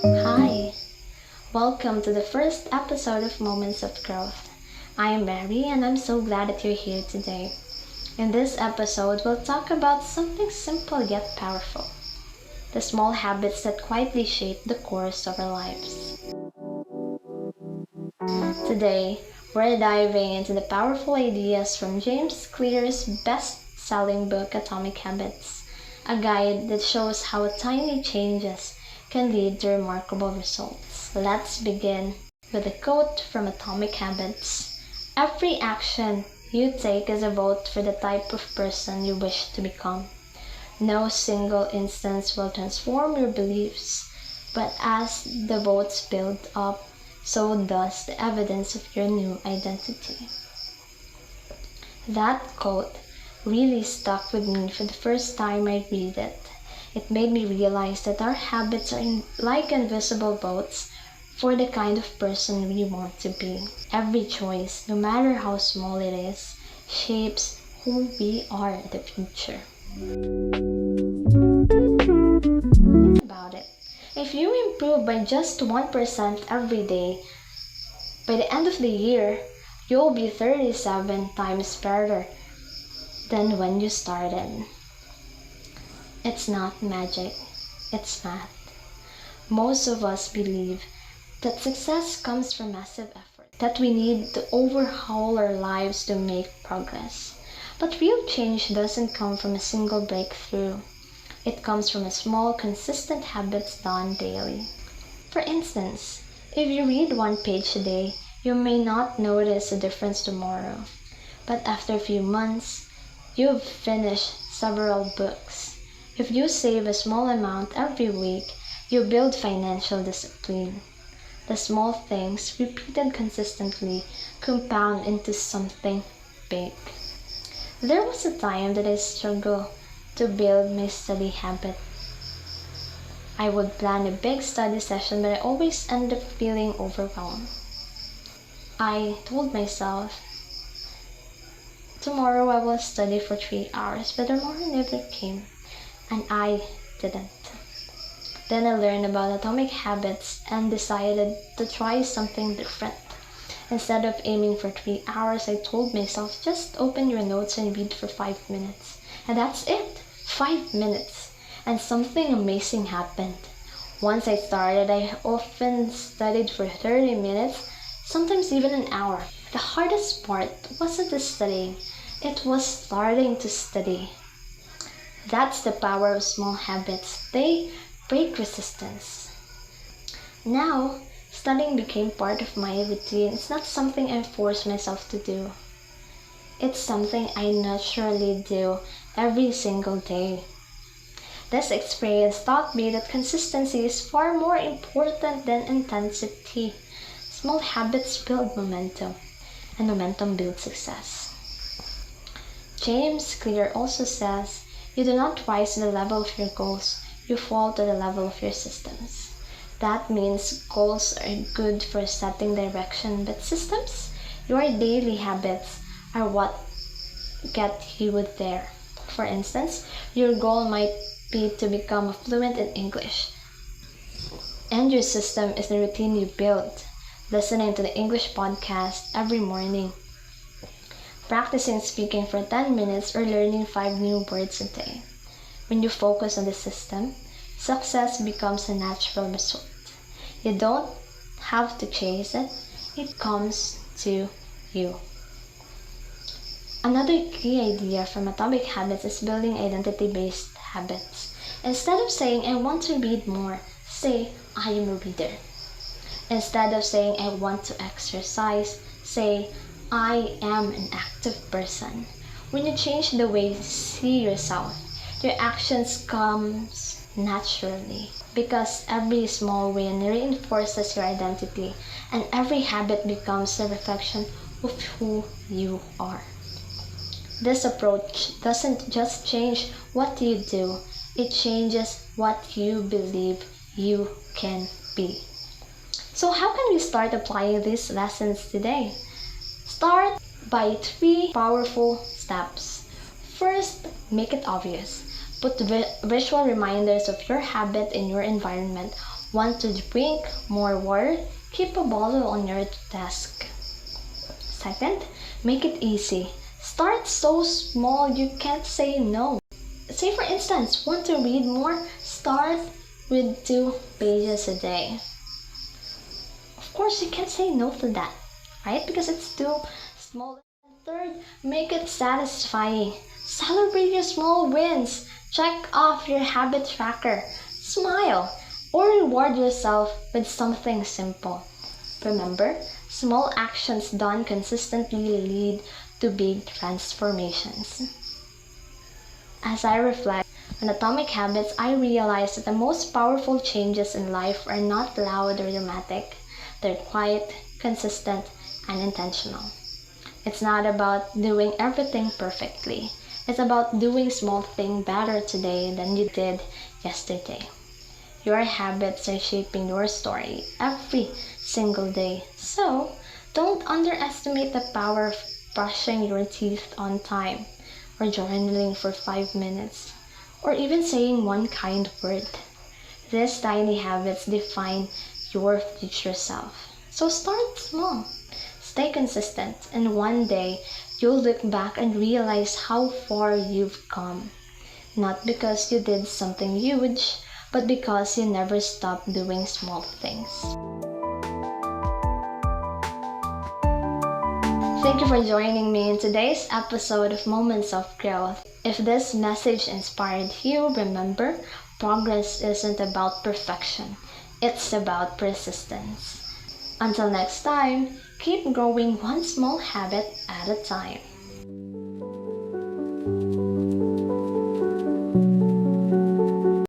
Hi, welcome to the first episode of Moments of Growth. I am Mary and I'm so glad that you're here today. In this episode, we'll talk about something simple yet powerful, the small habits that quietly shape the course of our lives. Today, we're diving into the powerful ideas from James Clear's best-selling book Atomic Habits, a guide that shows how tiny changes can lead to remarkable results. Let's begin with a quote from Atomic Habits. Every action you take is a vote for the type of person you wish to become. No single instance will transform your beliefs, but as the votes build up, so does the evidence of your new identity. That quote really stuck with me for the first time I read it. It made me realize that our habits are like invisible votes for the kind of person we want to be. Every choice, no matter how small it is, shapes who we are in the future. Think about it. If you improve by just 1% every day, by the end of the year, you'll be 37 times better than when you started. It's not magic, it's math. Most of us believe that success comes from massive effort, that we need to overhaul our lives to make progress. But real change doesn't come from a single breakthrough. It comes from a small, consistent habits done daily. For instance, if you read one page a day, you may not notice a difference tomorrow. But after a few months, you've finished several books. If you save a small amount every week, you build financial discipline. The small things, repeated consistently, compound into something big. There was a time that I struggled to build my study habit. I would plan a big study session, but I always end up feeling overwhelmed. I told myself, tomorrow I will study for 3 hours, but tomorrow never came, and I didn't. Then I learned about atomic habits and decided to try something different. Instead of aiming for 3 hours, I told myself, just open your notes and read for 5 minutes. And that's it, 5 minutes. And something amazing happened. Once I started, I often studied for 30 minutes, sometimes even an hour. The hardest part wasn't the studying, it was starting to study. That's the power of small habits. They break resistance. Now, studying became part of my routine. It's not something I force myself to do. It's something I naturally do every single day. This experience taught me that consistency is far more important than intensity. Small habits build momentum, and momentum builds success. James Clear also says, you do not rise to the level of your goals, you fall to the level of your systems. That means goals are good for setting direction, but systems, your daily habits, are what get you there. For instance, your goal might be to become fluent in English, and your system is the routine you build, listening to the English podcast every morning, practicing speaking for 10 minutes, or learning 5 new words a day. When you focus on the system, success becomes a natural result. You don't have to chase it, it comes to you. Another key idea from Atomic Habits is building identity-based habits. Instead of saying, I want to read more, say, I am a reader. Instead of saying, I want to exercise, say, I am an active person. When you change the way you see yourself, your actions comes naturally because every small win reinforces your identity and every habit becomes a reflection of who you are. This approach doesn't just change what you do, it changes what you believe you can be. So how can we start applying these lessons today? Start by 3 powerful steps. First, make it obvious. Put visual reminders of your habit in your environment. Want to drink more water? Keep a bottle on your desk. Second, make it easy. Start so small you can't say no. Say for instance, want to read more? Start with 2 pages a day. Of course, you can't say no to that, right? Because it's too small. And third, make it satisfying. Celebrate your small wins. Check off your habit tracker. Smile or reward yourself with something simple. Remember, small actions done consistently lead to big transformations. As I reflect on atomic habits, I realize that the most powerful changes in life are not loud or dramatic. They're quiet, consistent, and intentional. It's not about doing everything perfectly. It's about doing small things better today than you did yesterday. Your habits are shaping your story every single day. So, don't underestimate the power of brushing your teeth on time, or journaling for 5 minutes, or even saying one kind word. These tiny habits define your future self. So start small, stay consistent, and one day you'll look back and realize how far you've come. Not because you did something huge, but because you never stopped doing small things. Thank you for joining me in today's episode of Moments of Growth. If this message inspired you, remember, progress isn't about perfection. It's about persistence. Until next time, keep growing one small habit at a time.